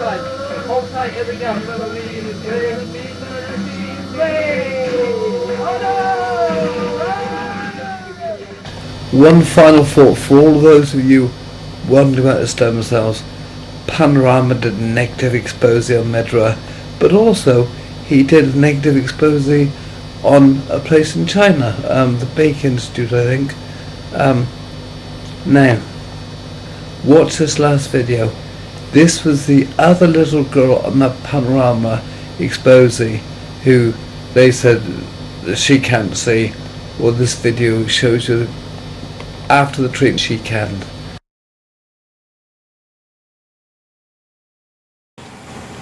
Hold tight, here we go. One final thought for all of those of you wondering about the stem cells. Panorama did a negative expose on Medra, but also he did a negative expose on a place in China, the Baker Institute, I think. Now, watch this last video. This was the other little girl on that Panorama expose who they said that she can't see. Well, this video shows you that after the treatment she can.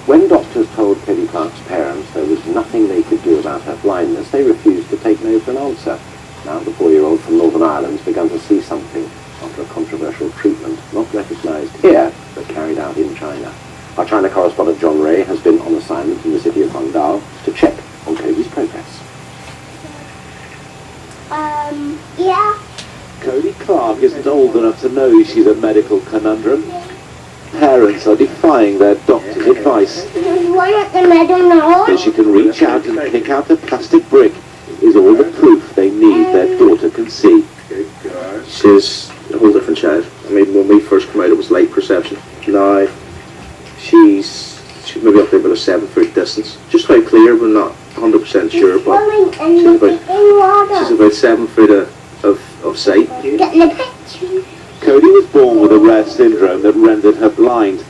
When doctors told Katie Clark's parents there was nothing they could do about her blindness, they refused to take no for an answer. Now the 4-year-old from Northern Ireland has begun to see something after a controversial treatment, not recognised here, but carried out in China. Our China correspondent John Ray has been on assignment in the city of Guangdao to check on Cody's progress. Yeah. Cody Clark isn't old enough to know she's a medical conundrum. Parents are defying their doctor's advice. That she can reach out and pick out a plastic brick is all the proof they need their daughter can see. She's a whole different child. I mean, when we first came out it was light perception. Now she's maybe up to about a 7-foot distance. Just how clear we're not 100% sure, but she's about 7 foot of sight. Cody was born with a rare syndrome that rendered her blind.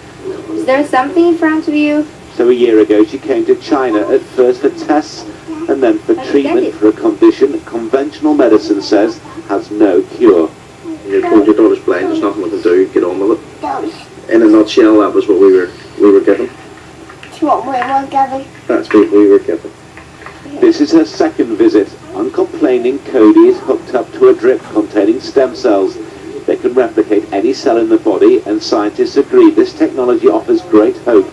Is there something in front of you? So a year ago she came to China, at first for tests and then for treatment for a condition that conventional medicine says has no cure. You're told your daughter's blind, there's nothing we can do, get on with it. In a nutshell, that was what we were given. What we were given. That's what we were given. This is her second visit. Uncomplaining, Cody is hooked up to a drip containing stem cells. They can replicate any cell in the body, and scientists agree this technology offers great hope.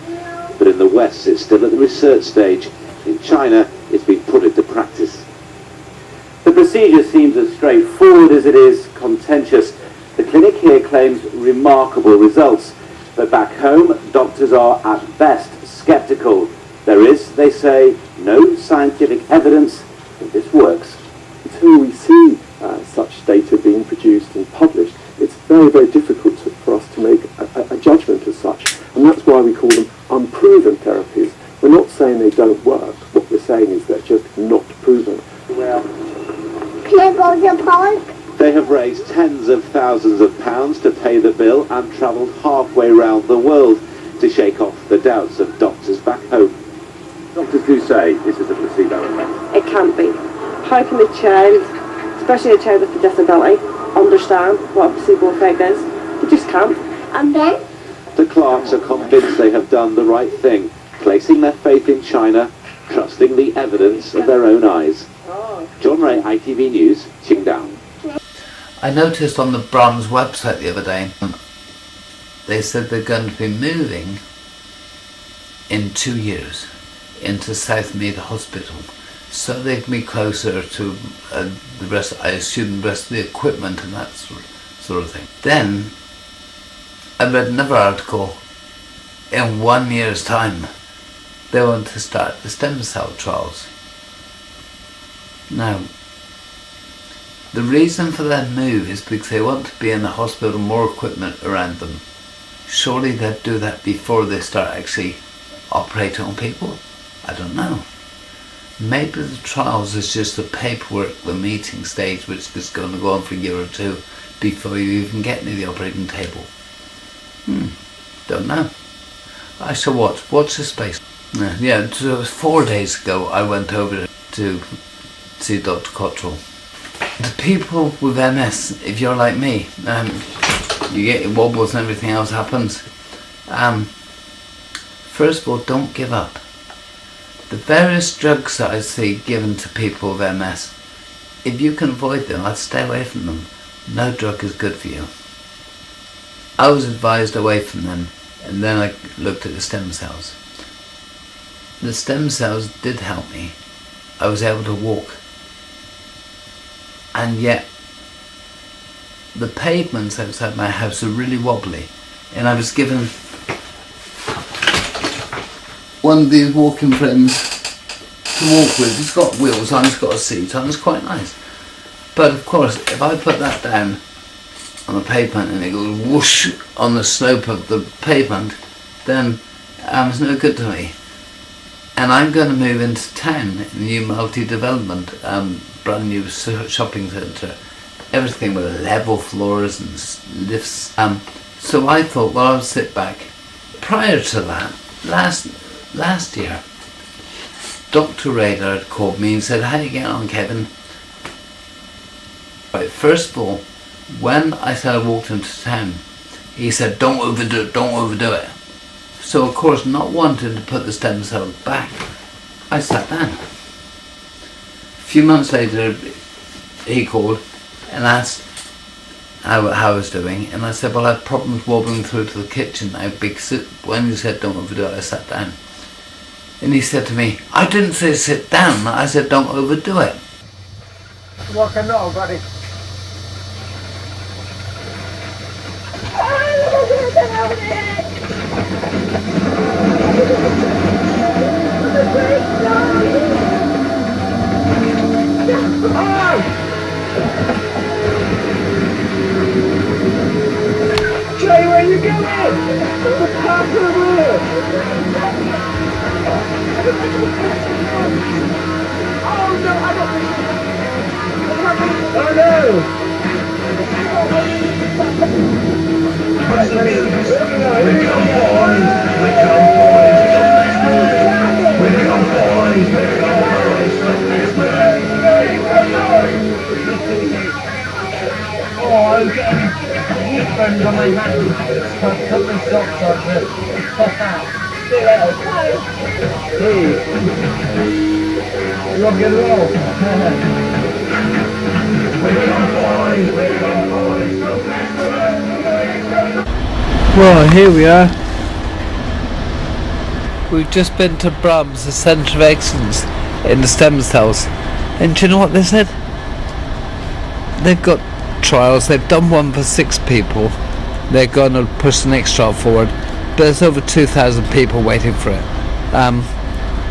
But in the West, it's still at the research stage. In China, it's been put into practice. The procedure seems as straightforward as it is contentious. The clinic here claims remarkable results, but back home, doctors are at best skeptical. There is, they say, no scientific evidence that this works. Until we see such data being produced and published, it's very, very difficult for us to make a judgment as such. And that's why we call them unproven therapies. We're not saying they don't work. What we're saying is they're just not proven. Well, can I go to the park? They have raised tens of thousands of pounds to pay the bill and travelled halfway round the world to shake off the doubts of doctors back home. Doctors do say this is a placebo effect. It can't be. How can a child, especially a child with a disability, understand what a placebo effect is? They just can't. And then? The Clarks are convinced they have done the right thing, placing their faith in China, trusting the evidence of their own eyes. John Ray, ITV News, Qingdao. I noticed on the Brahms website the other day, they said they're going to be moving in 2 years into South Mead Hospital, so they can be closer to the rest, I assume, the rest of the equipment and that sort of thing. Then I read another article, in 1 year's time they want to start the stem cell trials. Now, the reason for their move is because they want to be in the hospital, more equipment around them. Surely they'd do that before they start actually operating on people? I don't know. Maybe the trials is just the paperwork, the meeting stage, which is going to go on for a year or two before you even get near the operating table. Don't know. I shall watch this space. Yeah, so it was 4 days ago I went over to see Dr. Cottrell. The people with MS, if you're like me, you get your wobbles and everything else happens. First of all, don't give up. The various drugs that I see given to people with MS, if you can avoid them, I'd stay away from them. No drug is good for you. I was advised away from them, and then I looked at the stem cells. The stem cells did help me. I was able to walk. And yet, the pavements outside my house are really wobbly, and I was given one of these walking frames to walk with. It's got wheels on, it's got a seat on, it's quite nice. But of course, if I put that down on the pavement and it goes whoosh on the slope of the pavement, then it's no good to me. And I'm going to move into town in a new multi-development, brand new shopping centre, everything with level floors and lifts. So I thought, well, I'll sit back. Prior to that, last year, Dr. Radar had called me and said, how you getting on, Kevin? Right, first of all, when I said I walked into town, he said, don't overdo it, don't overdo it. So of course, not wanting to put the stem cells back, I sat down. A few months later, he called and asked how I was doing, and I said, well, I have problems wobbling through to the kitchen now because when you said don't overdo it, I sat down. And he said to me, I didn't say sit down, I said don't overdo it. What can I, buddy? Jay, where you going? The park over. Oh no, I don't think. Oh no! On my hand, put my socks on it. Hey, rock and roll. Well, here we are. We've just been to Brahms, the Centre of Excellence in the stem cells. And do you know what they said? They've got trials, they've done one for 6 people. They're going to push the next trial forward. But there's over 2,000 people waiting for it.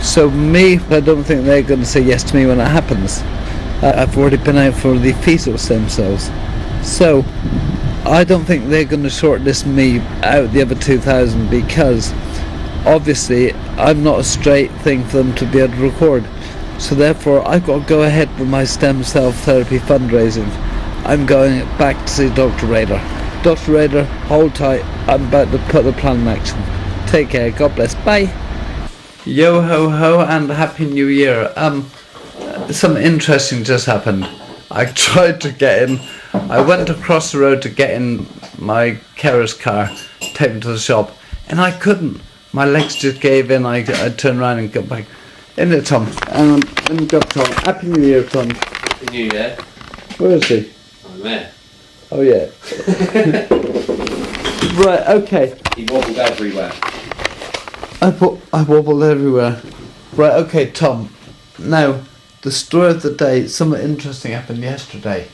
So me, I don't think they're going to say yes to me when it happens. I've already been out for the fetal stem cells. So I don't think they're going to shortlist me out the other 2,000 because obviously I'm not a straight thing for them to be able to record. So therefore I've got to go ahead with my stem cell therapy fundraising. I'm going back to see Dr. Radar. Dr. Radar, hold tight, I'm about to put the plan in action. Take care, God bless, bye. Yo ho ho and Happy New Year. Something interesting just happened. I tried to get in, I went across the road to get in my carer's car, take me to the shop, and I couldn't. My legs just gave in, I turned around and got back. Isn't it, Tom? Let me grab Tom. Happy New Year, Tom. Happy New Year. Where is he? I'm there. Oh yeah. Right, okay. He wobbled everywhere. I wobbled everywhere. Right, okay, Tom. Now, the story of the day, something interesting happened yesterday.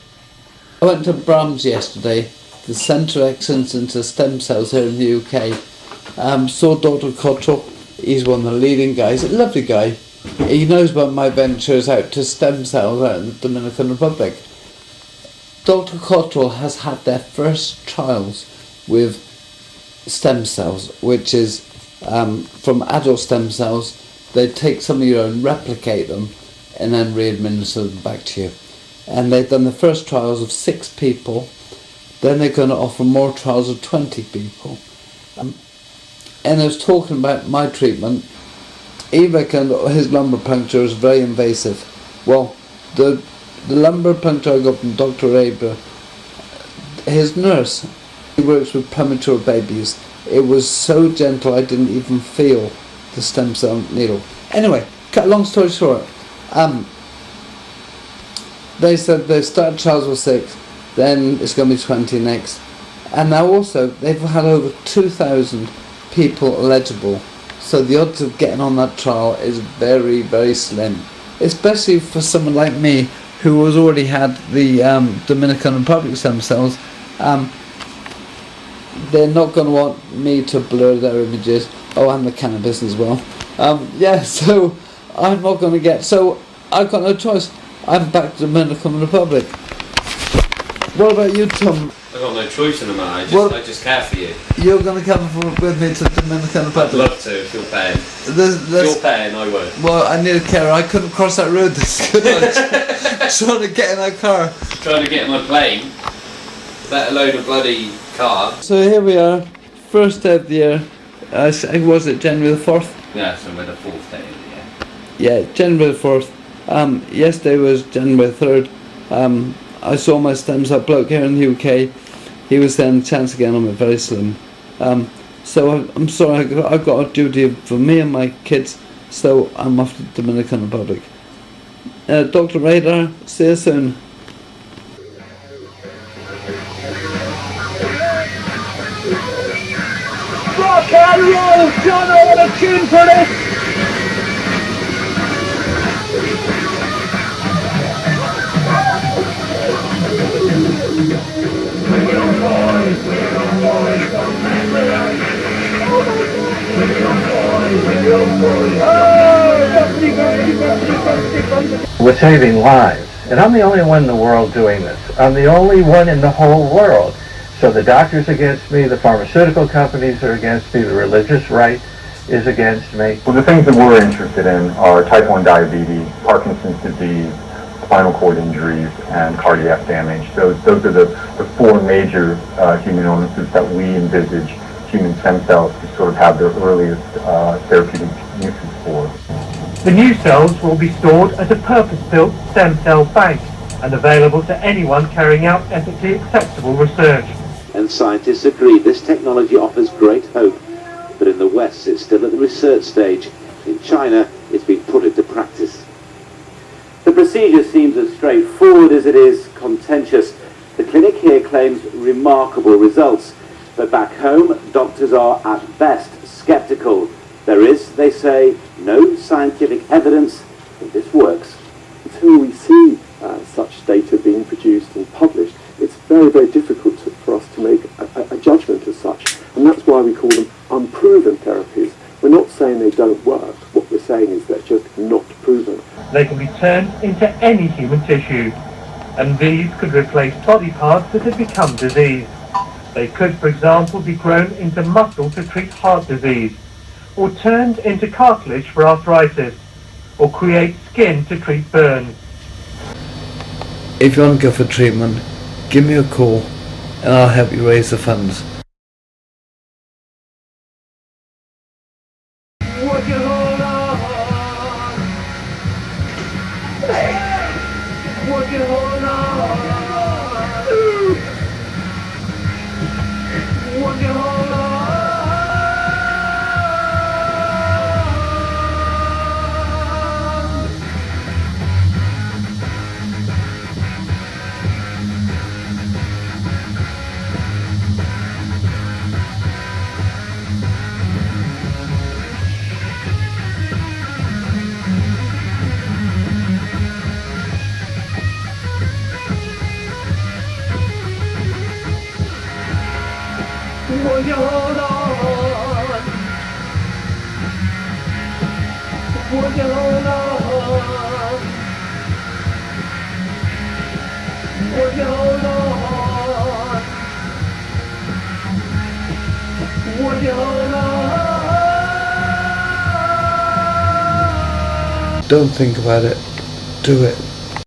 I went to Brahms yesterday, the Centre of Excellence into Stem Cells here in the UK. Saw Dr. Cottrell, he's one of the leading guys, a lovely guy. He knows about my ventures out to stem cells out in the Dominican Republic. Dr. Cottrell has had their first trials with stem cells, which is from adult stem cells. They take some of your own, replicate them, and then re-administer them back to you. And they've done the first trials of 6 people. Then they're going to offer more trials of 20 people. And I was talking about my treatment. He reckoned his lumbar puncture is very invasive. Well, the lumbar puncture I got from Dr. Aber, his nurse, he works with premature babies. It was so gentle I didn't even feel the stem cell needle. Anyway, cut a long story short, they said they started trials with 6, then it's going to be 20 next. And now also, they've had over 2,000 people eligible. So the odds of getting on that trial is very, very slim. Especially for someone like me, who has already had the Dominican Republic stem cells. They're not going to want me to blur their images. Oh, and the cannabis as well. Yeah, so I'm not going to get... So I've got no choice. I'm back to the Dominican Republic. What about you, Tom? I've got no choice in the matter. I just care for you. You're going to come with me to the Dominican Republic? I'd love to if you're paying. If you're paying, I would. Well, I need a car. I couldn't cross that road this good. Trying to get in that car. Trying to get in my plane, let alone a bloody car. So here we are, first day of the year. Was it January the 4th? Yeah, so we're the 4th day of the year. Yeah, January the 4th. Yesterday was January the 3rd. I saw my Stems Up bloke here in the UK. He was saying chance again on it, very slim. So I'm sorry, I've got a duty for me and my kids, so I'm off to the Dominican Republic. Dr. Radar, see you soon. Rock and roll, John, I want a tune for this. We're saving lives, and I'm the only one in the world doing this. I'm the only one in the whole world. So the doctors against me, the pharmaceutical companies are against me, the religious right is against me. Well, the things that we're interested in are type 1 diabetes, Parkinson's disease, spinal cord injuries, and cardiac damage. Those are the four major human illnesses that we envisage human stem cells to sort of have their earliest therapeutic uses for. The new cells will be stored as a purpose-built stem cell bank and available to anyone carrying out ethically acceptable research. And scientists agree this technology offers great hope, but in the West it's still at the research stage. In China, it's been put into practice. The procedure seems as straightforward as it is contentious. The clinic here claims remarkable results, but back home, doctors are at best sceptical. There is, they say, no scientific evidence that this works. Until we see such data being produced and published, it's very, very difficult for us to make a judgment as such. And that's why we call them unproven therapies. We're not saying they don't work. What we're saying is they're just not proven. They can be turned into any human tissue, and these could replace body parts that have become diseased. They could, for example, be grown into muscle to treat heart disease, or turned into cartilage for arthritis, or create skin to treat burns. If you want to go for treatment, give me a call and I'll help you raise the funds. Would you hold on? Would you hold on? Would you hold on? Would you hold on? Would you hold on? Would you hold on? Would you hold on? Don't think about it, do it.